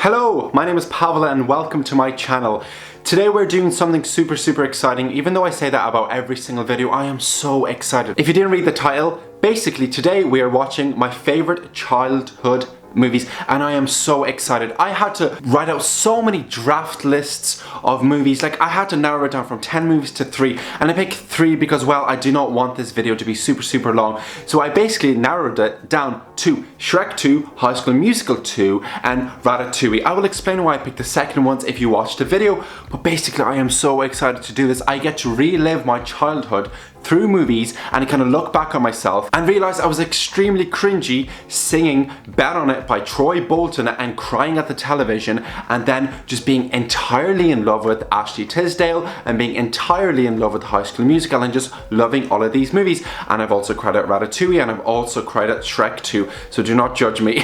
Hello, my name is Pavel and welcome to my channel. Today we're doing something super exciting. Even though I say that about every single video, I am so excited. If you didn't read the title, basically today we are watching my favorite childhood movies and I am so excited. I had to write out so many draft lists of movies. Like, I had to narrow it down from 10 movies to 3, and I picked 3 because, well, I do not want this video to be super long. So I basically narrowed it down to Shrek 2, High School Musical 2 and Ratatouille. I will explain why I picked the second ones if you watched the video, but basically I am so excited to do this. I get to relive my childhood through movies and kind of look back on myself and realize I was extremely cringy singing Bet On It by Troy Bolton and crying at the television, and then just being entirely in love with Ashley Tisdale and being entirely in love with High School Musical and just loving all of these movies. And I've also cried at Ratatouille and I've also cried at Shrek 2, so do not judge me.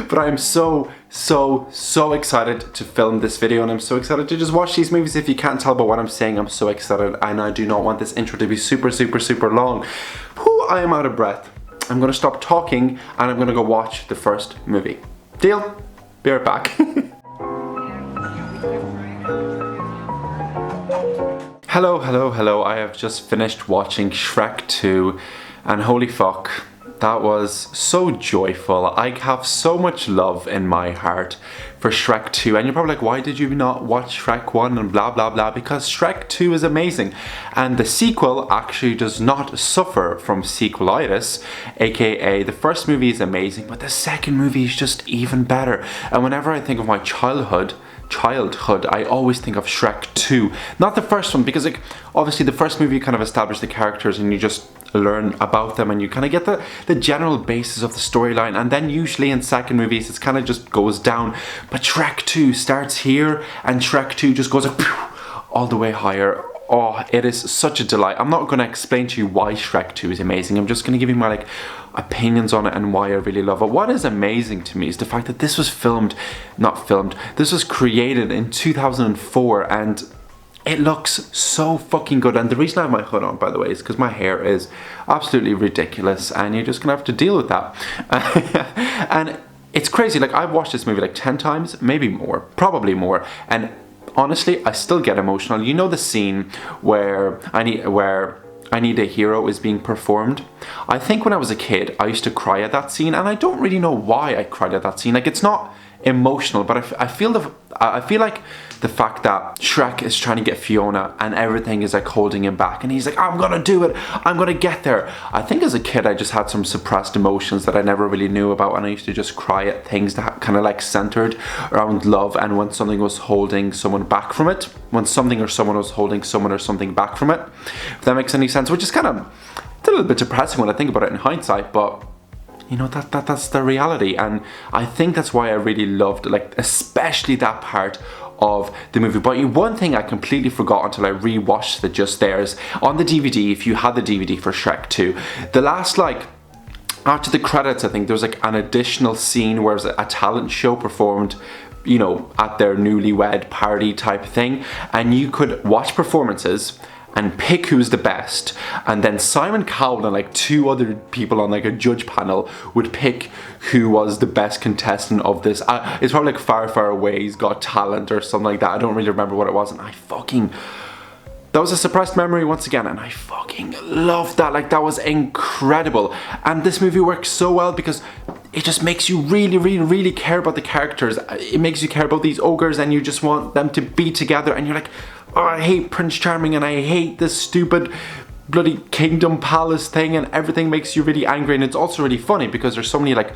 But I'm so excited to film this video, and I'm so excited to just watch these movies. If you can't tell by what I'm saying, I'm so excited, and I do not want this intro to be super long. Whew, I am out of breath. I'm gonna stop talking and I'm gonna go watch the first movie. Deal? Be right back. Hello. I have just finished watching Shrek 2 and holy fuck, that was so joyful. I have so much love in my heart for Shrek 2, and you're probably like, why did you not watch Shrek 1 and blah, because Shrek 2 is amazing, and the sequel actually does not suffer from sequelitis, aka the first movie is amazing, but the second movie is just even better. And whenever I think of my childhood, I always think of Shrek 2, not the first one, because like obviously the first movie you kind of establish the characters and you just learn about them and you kind of get the general basis of the storyline, and then usually in second movies it's kind of just goes down. But Shrek 2 starts here and Shrek 2 just goes up all the way higher. Oh, it is such a delight. I'm not going to explain to you why Shrek 2 is amazing. I'm just going to give you my opinions on it and why I really love it. What is amazing to me is the fact that this was this was created in 2004 and it looks so fucking good. And the reason I have my hood on, by the way, is because my hair is absolutely ridiculous and you're just going to have to deal with that. And it's crazy. Like, I've watched this movie like 10 times, maybe more, probably more. And honestly, I still get emotional. You know the scene where I Need a Hero is being performed? I think when I was a kid, I used to cry at that scene, and I don't really know why I cried at that scene. Like, it's not emotional, but I feel like the fact that Shrek is trying to get Fiona and everything is like holding him back, and he's like, I'm gonna do it, I'm gonna get there. I think as a kid I just had some suppressed emotions that I never really knew about, and I used to just cry at things that kind of like centered around love and when something was holding someone back from it, when something or someone was holding someone or something back from it, if that makes any sense, which is kind of a little bit depressing when I think about it in hindsight, but you know, that's the reality. And I think that's why I really loved, like, especially that part of the movie. But one thing I completely forgot until I rewatched it just there is on the DVD, if you had the DVD for Shrek 2, the last, like, after the credits, I think there was like an additional scene where it was a talent show performed, you know, at their newlywed party type thing, and you could watch performances and pick who's the best, and then Simon Cowell and like 2 other people on like a judge panel would pick who was the best contestant of this. It's probably like Far Away's Got Talent or something like that. I don't really remember what it was, and that was a suppressed memory once again, and I fucking loved that. Like, that was incredible. And this movie works so well because it just makes you really care about the characters. It makes you care about these ogres and you just want them to be together, and you're like, oh, I hate Prince Charming and I hate this stupid bloody kingdom palace thing, and everything makes you really angry. And it's also really funny because there's so many like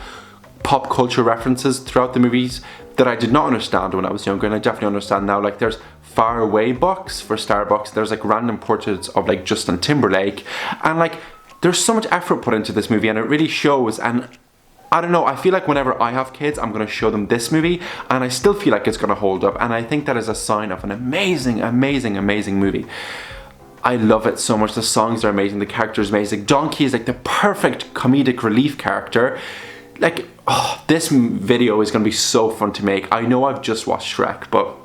pop culture references throughout the movies that I did not understand when I was younger, and I definitely understand now. Like, there's Far Away bucks for Starbucks, there's like random portraits of like Justin Timberlake, and like there's so much effort put into this movie and it really shows. And I don't know, I feel like whenever I have kids, I'm going to show them this movie and I still feel like it's going to hold up, and I think that is a sign of an amazing movie. I love it so much. The songs are amazing, the character is amazing. Donkey is like the perfect comedic relief character. Like, oh, this video is going to be so fun to make. I know I've just watched Shrek, but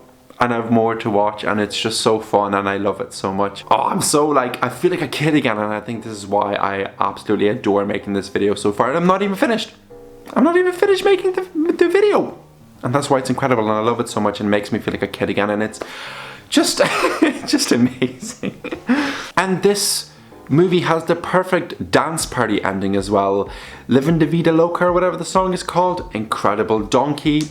and I have more to watch, and it's just so fun and I love it so much. Oh, I'm so like, I feel like a kid again, and I think this is why I absolutely adore making this video so far. And I'm not even finished. I'm not even finished making the video. And that's why it's incredible, and I love it so much, and it makes me feel like a kid again, and it's just, just amazing. And this movie has the perfect dance party ending as well. Livin' Da Vida Loca, or whatever the song is called. Incredible. Donkey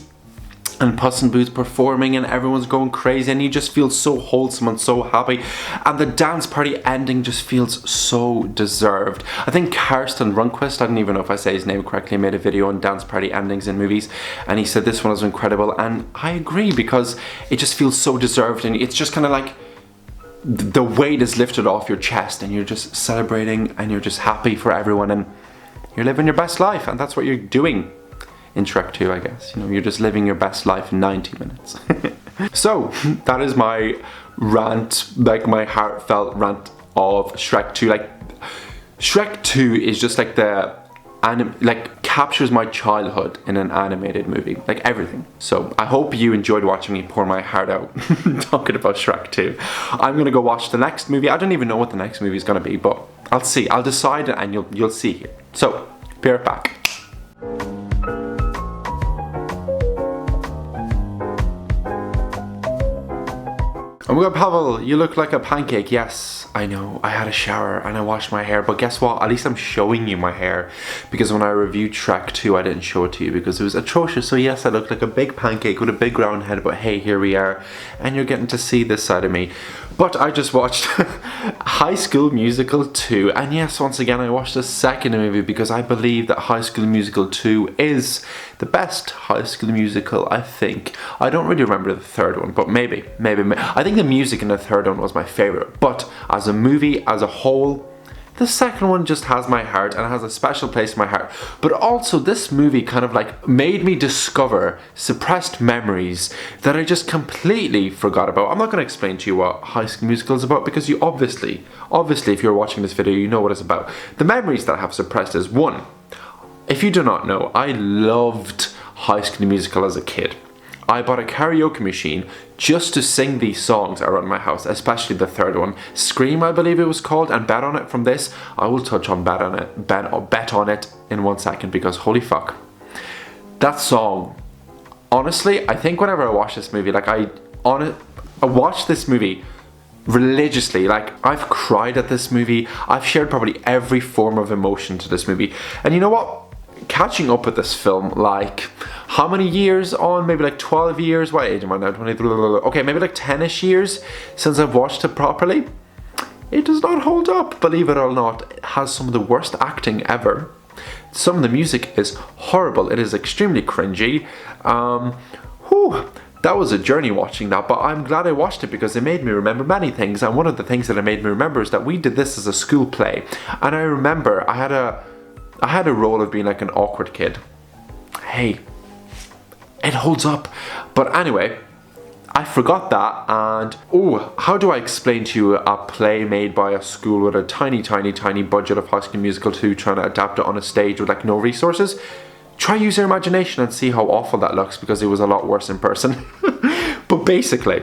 and Puss in Boots performing, and everyone's going crazy, and you just feel so wholesome and so happy, and the dance party ending just feels so deserved. I think Karsten Rundquist, I don't even know if I say his name correctly, made a video on dance party endings in movies, and he said this one was incredible, and I agree, because it just feels so deserved, and it's just kind of like the weight is lifted off your chest, and you're just celebrating, and you're just happy for everyone, and you're living your best life, and that's what you're doing in Shrek 2, I guess. You know, you're just living your best life in 90 minutes. So, that is my rant, like my heartfelt rant of Shrek 2. Like, Shrek 2 is just like captures my childhood in an animated movie. Like, everything. So, I hope you enjoyed watching me pour my heart out talking about Shrek 2. I'm gonna go watch the next movie. I don't even know what the next movie is gonna be, but I'll see. I'll decide, and you'll see here. So, be right back. Oh my god, Pavel, you look like a pancake. Yes, I know, I had a shower and I washed my hair, but guess what? At least I'm showing you my hair, because when I reviewed Shrek 2, I didn't show it to you because it was atrocious. So yes, I look like a big pancake with a big round head, but hey, here we are, and you're getting to see this side of me. But I just watched High School Musical 2, and yes, once again, I watched the second movie because I believe that High School Musical 2 is the best High School Musical, I think. I don't really remember the third one, but maybe. I think the music in the third one was my favorite, but as a movie, as a whole, the second one just has my heart and has a special place in my heart. But also this movie kind of like made me discover suppressed memories that I just completely forgot about. I'm not going to explain to you what High School Musical is about, because you obviously if you're watching this video, you know what it's about. The memories that I have suppressed is, one, if you do not know, I loved High School Musical as a kid. I bought a karaoke machine just to sing these songs around my house, especially the third one. Scream, I believe it was called, and Bet on It from this. I will touch on Bet on It in 1 second, because holy fuck. That song, honestly, I think whenever I watch this movie, like I watch this movie religiously. Like, I've cried at this movie. I've shared probably every form of emotion to this movie. And you know what? Catching up with this film, like, how many years on? Maybe like 12 years? What age am I now? 20, okay, maybe like 10-ish years since I've watched it properly. It does not hold up, believe it or not. It has some of the worst acting ever. Some of the music is horrible. It is extremely cringy. That was a journey watching that, but I'm glad I watched it because it made me remember many things. And one of the things that it made me remember is that we did this as a school play. And I remember I had a role of being like an awkward kid. Hey, it holds up. But anyway, I forgot that, and how do I explain to you a play made by a school with a tiny budget of High School Musical 2 trying to adapt it on a stage with like no resources? Try use your imagination and see how awful that looks, because it was a lot worse in person. But basically,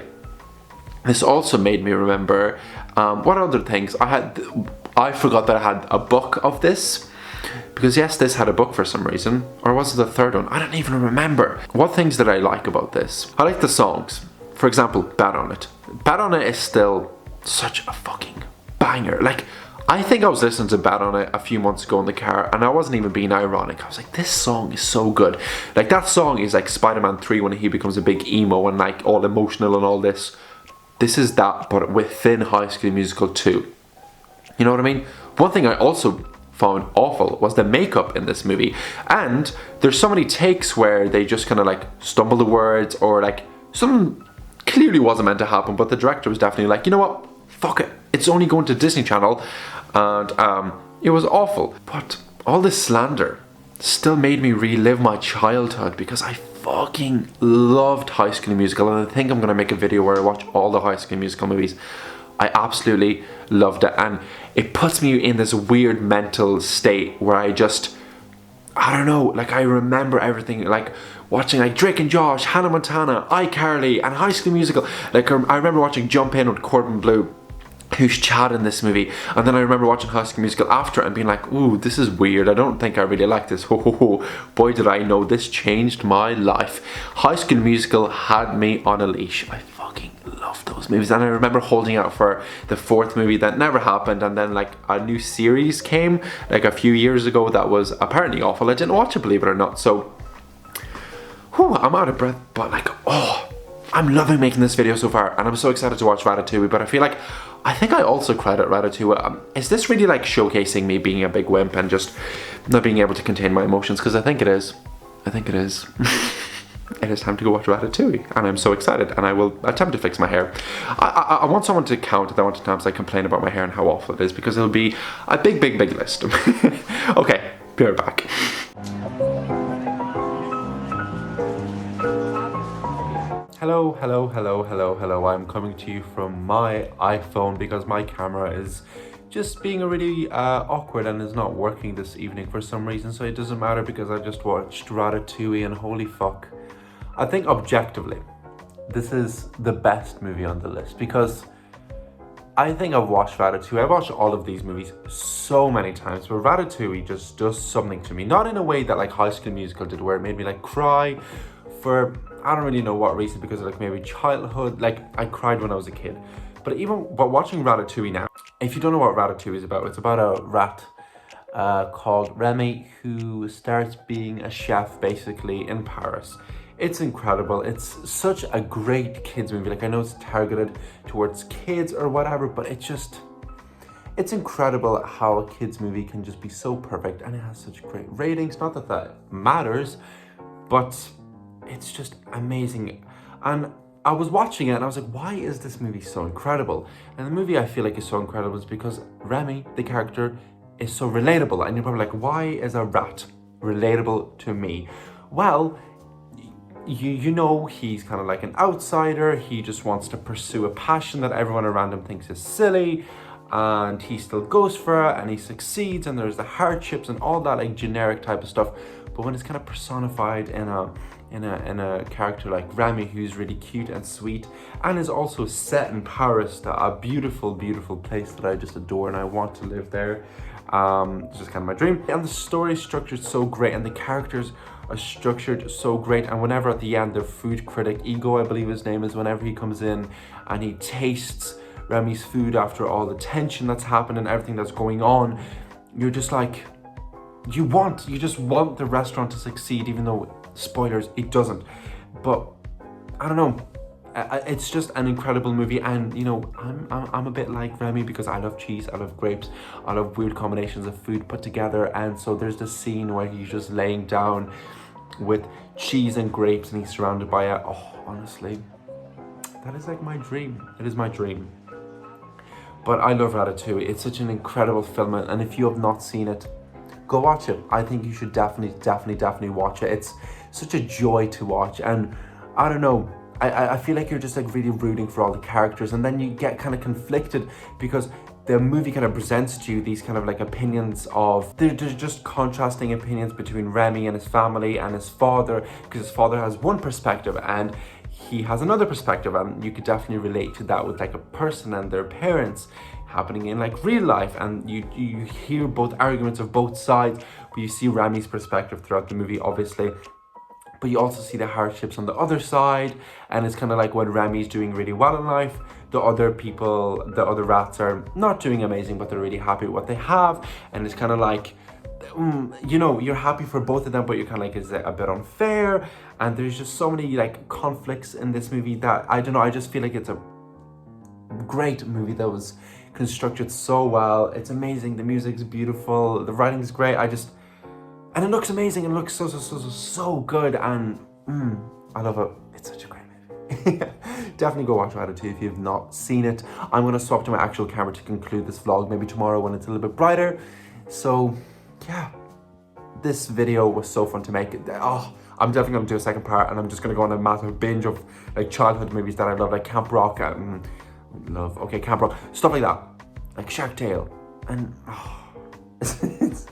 this also made me remember what other things I forgot that I had a book of this. Because yes, this had a book for some reason. Or was it the third one? I don't even remember. What things did I like about this? I like the songs. For example, Bet on It. Bet on It is still such a fucking banger. Like, I think I was listening to Bet on It a few months ago in the car, and I wasn't even being ironic. I was like, this song is so good. Like, that song is like Spider-Man 3 when he becomes a big emo and like all emotional and all this. This is that, but within High School Musical 2. You know what I mean? One thing I also found awful was the makeup in this movie, and there's so many takes where they just kind of like stumble the words, or like something clearly wasn't meant to happen, but the director was definitely like, you know what, fuck it, it's only going to Disney Channel, and it was awful. But all this slander still made me relive my childhood, because I fucking loved High School Musical, and I think I'm gonna make a video where I watch all the High School Musical movies. I absolutely loved it, and it puts me in this weird mental state where I don't know, like I remember everything, like watching like Drake and Josh, Hannah Montana, iCarly, and High School Musical. Like I remember watching Jump In with Corbin Blue, who's Chad in this movie, and then I remember watching High School Musical after and being like, ooh, this is weird, I don't think I really like this. Ho ho ho, boy did I know this changed my life. High School Musical had me on a leash. I fucking love those movies, and I remember holding out for the 4th movie that never happened, and then like a new series came like a few years ago that was apparently awful. I didn't watch it, believe it or not, so whew, I'm out of breath, but like, oh, I'm loving making this video so far, and I'm so excited to watch Ratatouille, but I feel like I think I also credit Ratatouille. Is this really like showcasing me being a big wimp and just not being able to contain my emotions? Because I think it is. I think it is. It is time to go watch Ratatouille, and I'm so excited, and I will attempt to fix my hair. I want someone to count the amount of times I complain about my hair and how awful it is, because it'll be a big list. Okay, be right back. Hello. I'm coming to you from my iPhone because my camera is just being really awkward and is not working this evening for some reason, so it doesn't matter because I just watched Ratatouille and holy fuck. I think objectively, this is the best movie on the list because I think I've watched Ratatouille. I've watched all of these movies so many times, but Ratatouille just does something to me. Not in a way that like High School Musical did, where it made me like cry for I don't really know what reason, because of like maybe childhood, like I cried when I was a kid. But watching Ratatouille now, if you don't know what Ratatouille is about, it's about a rat called Remy who starts being a chef basically in Paris. It's incredible. It's such a great kids movie. Like I know it's targeted towards kids or whatever, but it's incredible how a kids movie can just be so perfect, and it has such great ratings. Not that that matters, but it's just amazing. And I was watching it and I was like, why is this movie so incredible? And the movie I feel like is so incredible is because Remy, the character, is so relatable. And you're probably like, why is a rat relatable to me? Well, you know, he's kind of like an outsider. He just wants to pursue a passion that everyone around him thinks is silly, and he still goes for it and he succeeds, and there's the hardships and all that like generic type of stuff. But when it's kind of personified in a character like Remy, who's really cute and sweet and is also set in Paris, a beautiful place that I just adore and I want to live there. It's just kind of my dream. And the story is structured so great, and the characters are structured so great. And whenever at the end, their food critic, Ego I believe his name is, whenever he comes in and he tastes Remy's food after all the tension that's happened and everything that's going on, you're just like, you just want the restaurant to succeed, even though, spoilers, it doesn't. But I don't know, it's just an incredible movie. And you know, I'm a bit like Remy because I love cheese, I love grapes, I love weird combinations of food put together. And so there's this scene where he's just laying down with cheese and grapes and he's surrounded by it. Oh, honestly, that is like my dream. It is my dream. But I love Ratatouille. It's such an incredible film, and if you have not seen it, go watch it. I think you should definitely watch it. It's such a joy to watch, and I don't know, I feel like you're just like really rooting for all the characters, and then you get kind of conflicted because the movie kind of presents to you these kind of like opinions of, there's just contrasting opinions between Remy and his family and his father, because his father has one perspective and he has another perspective, and you could definitely relate to that with like a person and their parents happening in like real life, and you hear both arguments of both sides, but you see Remy's perspective throughout the movie, obviously, but you also see the hardships on the other side. And it's kind of like when Remy's doing really well in life, the other people, the other rats are not doing amazing, but they're really happy with what they have. And it's kind of like, you know, you're happy for both of them, but you're kind of like, is it a bit unfair? And there's just so many like conflicts in this movie that, I don't know, I just feel like it's a great movie that was constructed so well. It's amazing, the music's beautiful, the writing's great, and it looks amazing, and it looks so good, and I love it. It's such a great movie. Definitely go watch Ratatouille if you've not seen it. I'm going to swap to my actual camera to conclude this vlog, maybe tomorrow when it's a little bit brighter. So yeah, this video was so fun to make. Oh, I'm definitely going to do a second part, and I'm just going to go on a massive binge of like childhood movies that I love, like Camp Rock, Camp Rock, stuff like that, like Shark Tale, and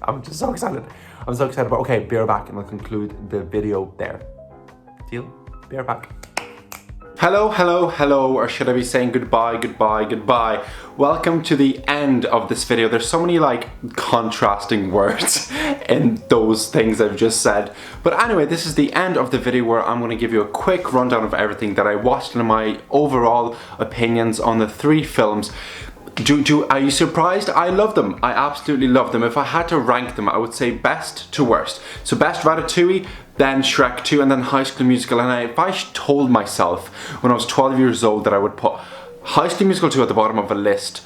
I'm just so excited. I'm so excited. But okay, be right back and I'll conclude the video there. Deal? Be right back. Hello, hello, hello, or should I be saying goodbye, goodbye, goodbye. Welcome to the end of this video. There's so many like contrasting words in those things I've just said. But anyway, this is the end of the video where I'm going to give you a quick rundown of everything that I watched and my overall opinions on the 3 films. Are you surprised? I love them. I absolutely love them. If I had to rank them, I would say best to worst. So best Ratatouille, then Shrek 2, and then High School Musical. And if I told myself when I was 12 years old that I would put High School Musical 2 at the bottom of a list,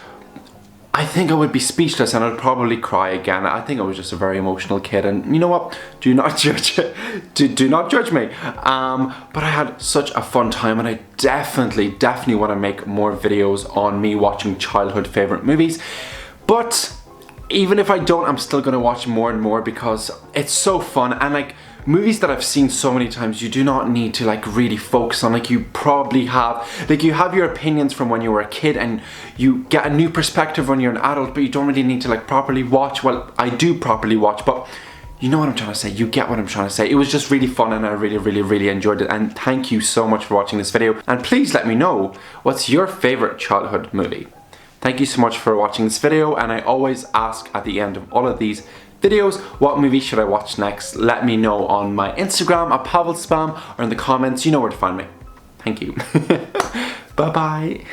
I think I would be speechless and I'd probably cry again. I think I was just a very emotional kid, and you know what? Do not judge do not judge me. But I had such a fun time, and I definitely want to make more videos on me watching childhood favorite movies. But even if I don't, I'm still gonna watch more and more because it's so fun. And like movies that I've seen so many times, you do not need to like really focus on. Like you probably have, like you have your opinions from when you were a kid and you get a new perspective when you're an adult, but you don't really need to like properly watch. Well, I do properly watch, but you know what I'm trying to say. You get what I'm trying to say. It was just really fun and I really enjoyed it. And thank you so much for watching this video. And please let me know, what's your favorite childhood movie? Thank you so much for watching this video, and I always ask at the end of all of these videos, what movie should I watch next? Let me know on my Instagram at paulxkolobov or in the comments. You know where to find me. Thank you. Bye bye.